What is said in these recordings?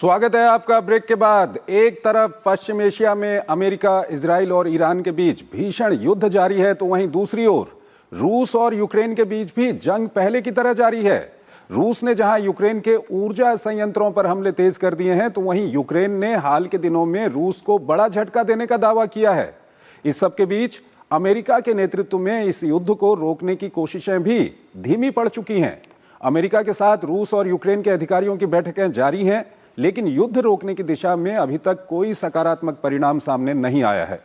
स्वागत है आपका ब्रेक के बाद। एक तरफ पश्चिम एशिया में अमेरिका, इजराइल और ईरान के बीच भीषण युद्ध जारी है, तो वहीं दूसरी ओर रूस और यूक्रेन के बीच भी जंग पहले की तरह जारी है। रूस ने जहां यूक्रेन के ऊर्जा संयंत्रों पर हमले तेज कर दिए हैं, तो वहीं यूक्रेन ने हाल के दिनों में रूस को बड़ा झटका देने का दावा किया है। इस सब के बीच अमेरिका के नेतृत्व में इस युद्ध को रोकने की कोशिशें भी धीमी पड़ चुकी हैं। अमेरिका के साथ रूस और यूक्रेन के अधिकारियों की बैठकें जारी हैं, लेकिन युद्ध रोकने की दिशा में अभी तक कोई सकारात्मक परिणाम सामने नहीं आया है।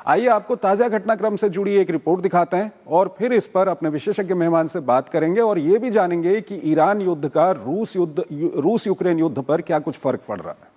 आइए आपको ताजा घटनाक्रम से जुड़ी एक रिपोर्ट दिखाते हैं और फिर इस पर अपने विशेषज्ञ मेहमान से बात करेंगे और यह भी जानेंगे कि ईरान युद्ध का रूस यूक्रेन युद्ध पर क्या कुछ फर्क पड़ रहा है।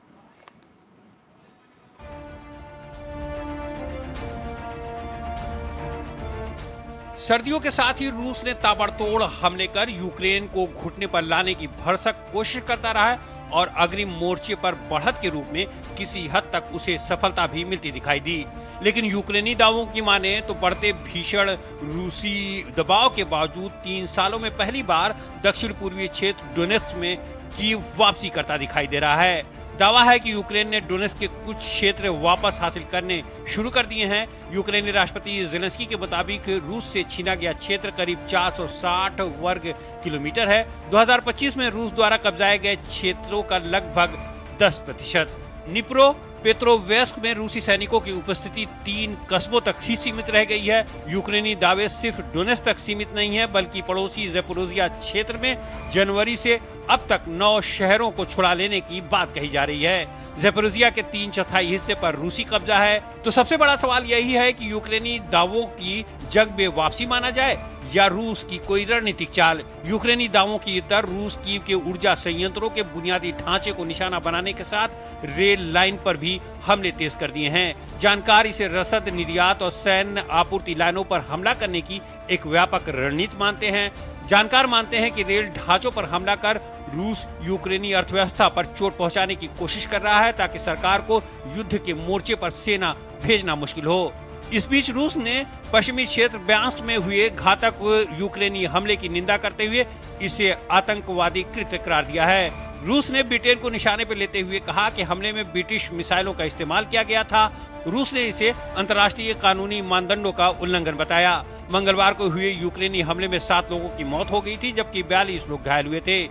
सर्दियों के साथ ही रूस ने ताबड़तोड़ हमले कर यूक्रेन को घुटने पर लाने की भरसक कोशिश करता रहा है और अग्रिम मोर्चे पर बढ़त के रूप में किसी हद तक उसे सफलता भी मिलती दिखाई दी। लेकिन यूक्रेनी दावों की माने तो बढ़ते भीषण रूसी दबाव के बावजूद 3 सालों में पहली बार दक्षिण पूर्वी क्षेत्र डोनेत्स्क में कीव वापसी करता दिखाई दे रहा है। दावा है कि यूक्रेन ने डोनेत्स्क के कुछ क्षेत्र वापस हासिल करने शुरू कर दिए हैं। यूक्रेनी राष्ट्रपति ज़ेलेंस्की के मुताबिक रूस से छीना गया क्षेत्र करीब 460 वर्ग किलोमीटर है। 2025 में रूस द्वारा कब्जाए गए क्षेत्रों का लगभग 10%। निप्रो पेट्रोवेस्क में रूसी सैनिकों की उपस्थिति 3 कस्बों तक ही सीमित रह गई है। यूक्रेनी दावे सिर्फ डोनेत्स्क तक सीमित नहीं है, बल्कि पड़ोसी ज़ेपोरोजिया क्षेत्र में जनवरी से अब तक 9 शहरों को छुड़ा लेने की बात कही जा रही है। ज़ेपोरोजिया के 3/4 हिस्से पर रूसी कब्जा है। तो सबसे बड़ा सवाल यही है कि यूक्रेनी दावों की जंग में वापसी माना जाए या रूस की कोई रणनीतिक चाल। यूक्रेनी दावों की तरह रूस कीव के ऊर्जा संयंत्रों के बुनियादी ढांचे को निशाना बनाने के साथ रेल लाइन पर भी हमले तेज कर दिए हैं। जानकार इसे रसद, निर्यात और सैन्य आपूर्ति लाइनों पर हमला करने की एक व्यापक रणनीति मानते हैं। जानकार मानते हैं कि रेल ढांचों पर हमला कर रूस यूक्रेनी अर्थव्यवस्था पर चोट पहुंचाने की कोशिश कर रहा है, ताकि सरकार को युद्ध के मोर्चे पर सेना भेजना मुश्किल हो। इस बीच रूस ने पश्चिमी क्षेत्र ब्यांस्क में हुए घातक यूक्रेनी हमले की निंदा करते हुए इसे आतंकवादी कृत्य करार दिया है। रूस ने ब्रिटेन को निशाने पर लेते हुए कहा कि हमले में ब्रिटिश मिसाइलों का इस्तेमाल किया गया था। रूस ने इसे अंतर्राष्ट्रीय कानूनी मानदंडों का उल्लंघन बताया। मंगलवार को हुए यूक्रेनी हमले में 7 लोगों की मौत हो गई थी, जबकि 42 लोग घायल हुए थे।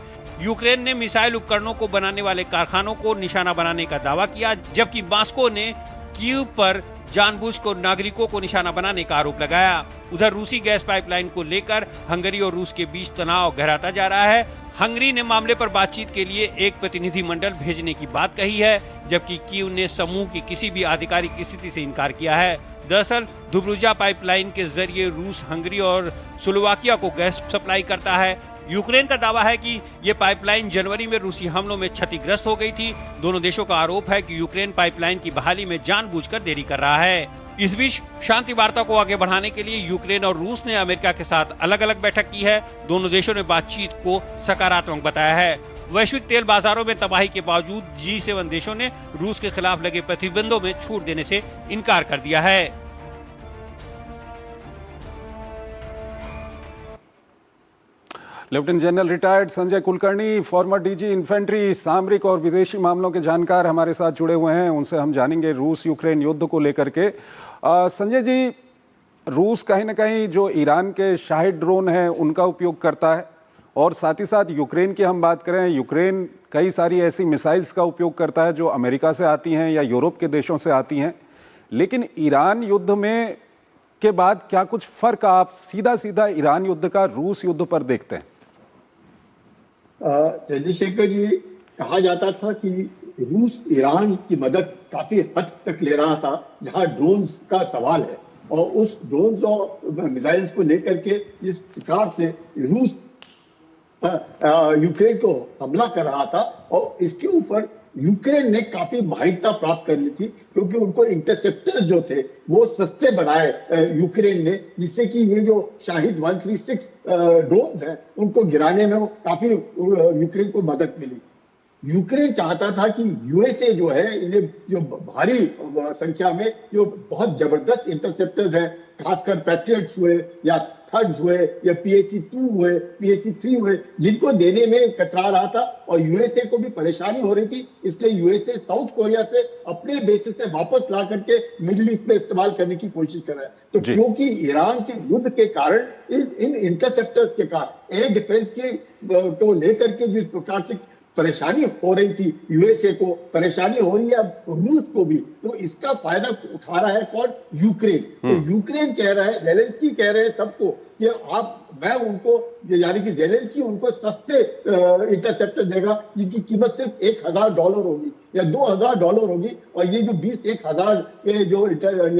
यूक्रेन ने मिसाइल उपकरणों को बनाने वाले कारखानों को निशाना बनाने का दावा किया, जबकि मॉस्को ने कीव पर जानबूझकर नागरिकों को निशाना बनाने का आरोप लगाया। उधर रूसी गैस पाइपलाइन को लेकर हंगरी और रूस के बीच तनाव गहराता जा रहा है। हंगरी ने मामले पर बातचीत के लिए एक प्रतिनिधिमंडल भेजने की बात कही है, जबकि कीव ने समूह की किसी भी आधिकारिक स्थिति से इनकार किया है। दरअसल दुब्रुजा पाइपलाइन के जरिए रूस हंगरी और स्लोवाकिया को गैस सप्लाई करता है। यूक्रेन का दावा है कि ये पाइपलाइन जनवरी में रूसी हमलों में क्षतिग्रस्त हो गई थी। दोनों देशों का आरोप है कि यूक्रेन पाइपलाइन की बहाली में जानबूझकर देरी कर रहा है। इस बीच शांति वार्ता को आगे बढ़ाने के लिए यूक्रेन और रूस ने अमेरिका के साथ अलग अलग बैठक की है। दोनों देशों ने बातचीत को सकारात्मक बताया है। वैश्विक तेल बाजारों में तबाही के बावजूद G7 देशों ने रूस के खिलाफ लगे प्रतिबंधों में छूट देने से इनकार कर दिया है। Lieutenant general retired Sanjay Kulkarni, former DG infantry, सामरिक और विदेशी मामलों के जानकार हमारे साथ जुड़े हुए हैं। उनसे हम जानेंगे रूस यूक्रेन युद्ध को लेकर के। संजय जी, रूस कहीं ना कहीं जो ईरान के शाहिद ड्रोन हैं उनका उपयोग करता है, और साथ ही साथ यूक्रेन की हम बात करें, यूक्रेन कई सारी ऐसी मिसाइल्स का उपयोग करता है जो अमेरिका से आती हैं या यूरोप के देशों से आती हैं। लेकिन ईरान युद्ध में के बाद क्या कुछ फर्क आप सीधा ईरान युद्ध का रूस युद्ध पर देखते हैं? चंद्रशेखर जी, कहा जाता था कि रूस ईरान की मदद काफी हद तक ले रहा था जहां ड्रोन्स का सवाल है, और उस ड्रोन्स और मिसाइल्स को लेकर के जिस प्रकार से रूस यूक्रेन को हमला कर रहा था, और इसके ऊपर यूक्रेन ने काफी माहिरता प्राप्त कर ली थी, क्योंकि उनको इंटरसेप्टर्स जो थे वो सस्ते बनाए यूक्रेन ने, जिससे कि ये जो शाहिद 136 ड्रोन्स हैं उनको गिराने में काफी यूक्रेन को मदद मिली। यूक्रेन चाहता था कि यूएसए जो है इन्हें जो भारी संख्या में जो बहुत जबरदस्त इंटरसेप्टर्स हैं, खासकर पैट्रियट्स हुए या थर्ड हुए या PAC 2 हुए, PAC 3 हुए, जिनको देने में कतरा रहा था और यूएसए को भी परेशानी हो रही थी। इसलिए यूएसए साउथ कोरिया से अपने बेसिस से वापस ला करके मिडिल ईस्ट में इस्तेमाल करने की कोशिश कर रहा है। तो क्योंकि ईरान के युद्ध के कारण इन इंटरसेप्टर्स के कारण एयर डिफेंस के को लेकर के जिस प्रकार से परेशानी हो रही थी, यूएसए को परेशानी हो रही है अब रूस को भी, तो इसका फायदा उठा रहा है कौन? यूक्रेन। तो यूक्रेन कह रहा है, जेलेंस्की कह रहे हैं सबको कि मैं उनको, यानी कि जेलेंस्की उनको सस्ते इंटरसेप्टर देगा जिनकी कीमत सिर्फ $1,000 होगी या $2,000 होगी। और ये जो 20-1,000 के ये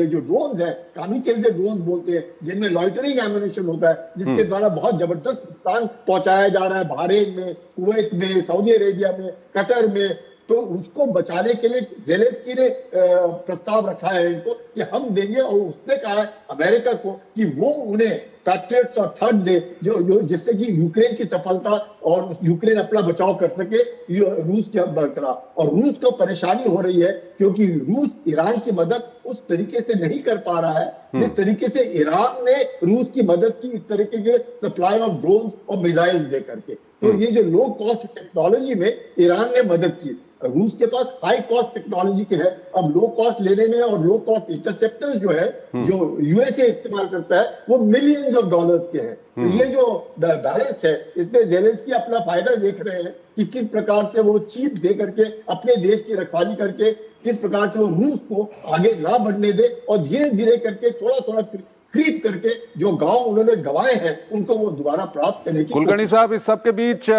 जो ड्रोन्स है, कामिकेल ड्रोन्स बोलते हैं, जिनमें लॉइटरिंग एम्यूनिशन होता है, जिसके द्वारा बहुत जबरदस्त नुकसान पहुंचाया जा रहा है बहरीन में, कुवैत में, सऊदी अरेबिया में, कतर में, तो उसको बचाने के लिए जेलेंस्की ने प्रस्ताव रखा है इनको कि हम देंगे। और उसने कहा है अमेरिका को कि वो उन्हें पैट्रियट्स और थर्ड दे जो जिससे कि यूक्रेन की सफलता और यूक्रेन अपना बचाव कर सके रूस के बरकरार। और रूस को परेशानी हो रही है क्योंकि रूस ईरान की मदद उस तरीके से नहीं कर पा रहा है जिस तरीके से ईरान ने रूस की मदद की, इस तरीके के सप्लाई ऑफ ड्रोन और मिसाइल दे करके। तो ये जो लो कॉस्ट टेक्नोलॉजी में ईरान ने मदद की, रूस के पास हाई कॉस्ट टेक्नोलॉजी के है, अब लो कॉस्ट लेने में और लो कॉस्ट इंटरसेप्टर्स जो है जो यूएसए इस्तेमाल करता है वो मिलियंस ऑफ डॉलर्स के हैं। तो ये जो बैलेंस है इसमें जेलेंस्की अपना फायदा देख रहे हैं कि किस प्रकार से वो चीप दे करके अपने देश की रखवाली करके किस प्रकार से वो रूस को आगे ना बढ़ने दे और धीरे धीरे करके थोड़ा थोड़ा क्रीप करके जो गांव उन्होंने गंवाए हैं उनको वो दोबारा प्राप्त करने की। कुलकर्णी साहब, इस सब के बीच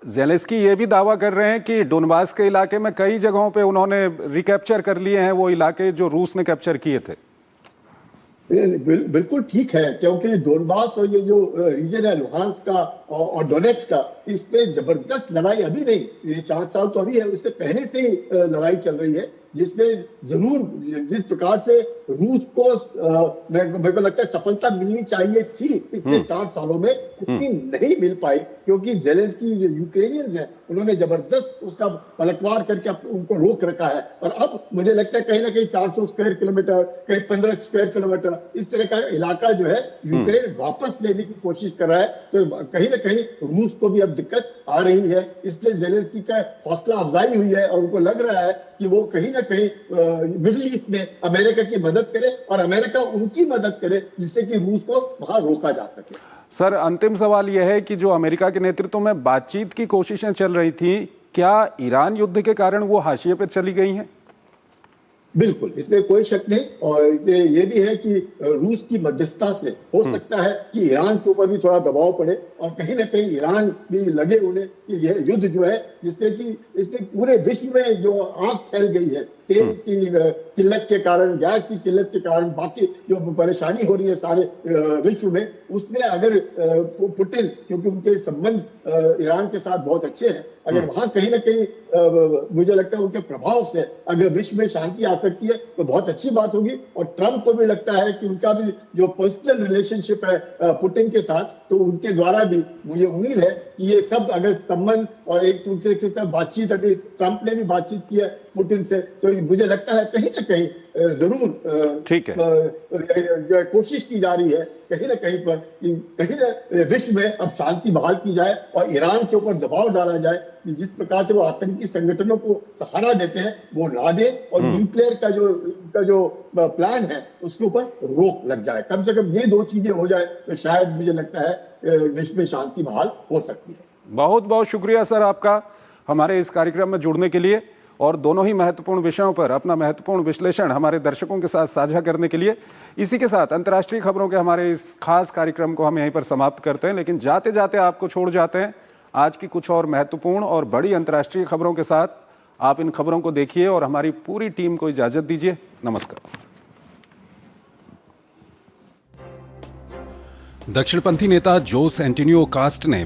जेलेंस्की ये भी दावा कर रहे हैं कि डोनबास के इलाके में कई जगहों पे उन्होंने रिकैप्चर कर लिए हैं वो इलाके जो रूस ने कैप्चर किए थे। बिल्कुल ठीक है, क्योंकि डोनबास और ये जो रीजन है लुहांस्क का और डोनेट्स्क का, इस पे जबरदस्त लड़ाई अभी नहीं, ये 4 साल तो अभी है, उससे पहले से ही लड़ाई चल रही है, जिसमें जरूर जिस प्रकार से रूस को मेरे को लगता है सफलता मिलनी चाहिए थी पिछले 4 सालों में, उतनी नहीं मिल पाई क्योंकि जेलेंस्की जो यूक्रेनियंस हैं उन्होंने जबरदस्त उसका पलटवार करके उनको रोक रखा है। और अब मुझे लगता है कहीं ना कहीं 400 स्क्वायर किलोमीटर, कहीं 15 स्क्वायर किलोमीटर इस तरह का इलाका जो है यूक्रेन वापस लेने की कोशिश कर रहा है। तो कहीं ना कहीं रूस को भी अब दिक्कत आ रही है, इसलिए जेलेंस्की का हौसला अफजाई हुई है और उनको लग रहा है कि वो कहीं ना कहीं मिडिल ईस्ट में अमेरिका की मदद करे और अमेरिका उनकी मदद करे जिससे कि रूस को वहां रोका जा सके। सर, अंतिम सवाल यह है कि जो अमेरिका के नेतृत्व में बातचीत की कोशिशें चल रही थी, क्या ईरान युद्ध के कारण वो हाशिए पर चली गई हैं? बिल्कुल, इसमें कोई शक नहीं। और ये भी है कि रूस की मध्यस्थता से हो सकता है कि ईरान के ऊपर भी थोड़ा दबाव पड़े और कहीं ना कहीं ईरान भी लगे उन्हें कि यह युद्ध जो है जिससे कि इसमें पूरे विश्व में जो आग फैल गई है तेल की किल्लत के कारण, गैस की किल्लत के कारण, बाकी जो परेशानी हो रही है सारे विश्व में, उसमें अगर पुतिन, क्योंकि उनके संबंध ईरान के साथ बहुत अच्छे हैं, अगर वहां कहीं ना कहीं मुझे लगता है उनके प्रभाव से अगर विश्व में शांति आ सकती है तो बहुत अच्छी बात होगी। और ट्रंप को भी लगता है कि उनका भी जो पर्सनल रिलेशनशिप है पुतिन के साथ, तो उनके द्वारा भी मुझे उम्मीद है कि ये सब अगर संबंध और एक दूसरे के साथ बातचीत, अगर ट्रंप ने भी बातचीत की है पुतिन से, तो मुझे लगता है कहीं ना कहीं जरूर ठीक है, कोशिश की जा रही है कहीं ना कहीं पर कि कहीं ना विश्व में अब शांति बहाल की जाए और ईरान के ऊपर दबाव डाला जाए कि जिस प्रकार से वो आतंकी संगठनों को सहारा देते हैं वो ना दे और न्यूक्लियर का जो प्लान है उसके ऊपर रोक लग जाए। कम से कम ये 2 चीजें हो जाए तो शायद मुझे लगता है विश्व में शांति बहाल हो सकती है। बहुत बहुत शुक्रिया सर आपका हमारे इस कार्यक्रम में जुड़ने के लिए और दोनों ही महत्वपूर्ण विषयों पर अपना महत्वपूर्ण विश्लेषण हमारे दर्शकों के साथ साझा करने के लिए। इसी के साथ अंतर्राष्ट्रीय खबरों के हमारे इस खास कार्यक्रम को हम यहीं पर समाप्त करते हैं, लेकिन जाते जाते आपको छोड़ जाते हैं आज की कुछ और महत्वपूर्ण और बड़ी अंतर्राष्ट्रीय खबरों के साथ। आप इन खबरों को देखिए और हमारी पूरी टीम को इजाजत दीजिए। नमस्कार। दक्षिणपंथी नेता जोस एंटोनियो कास्ट ने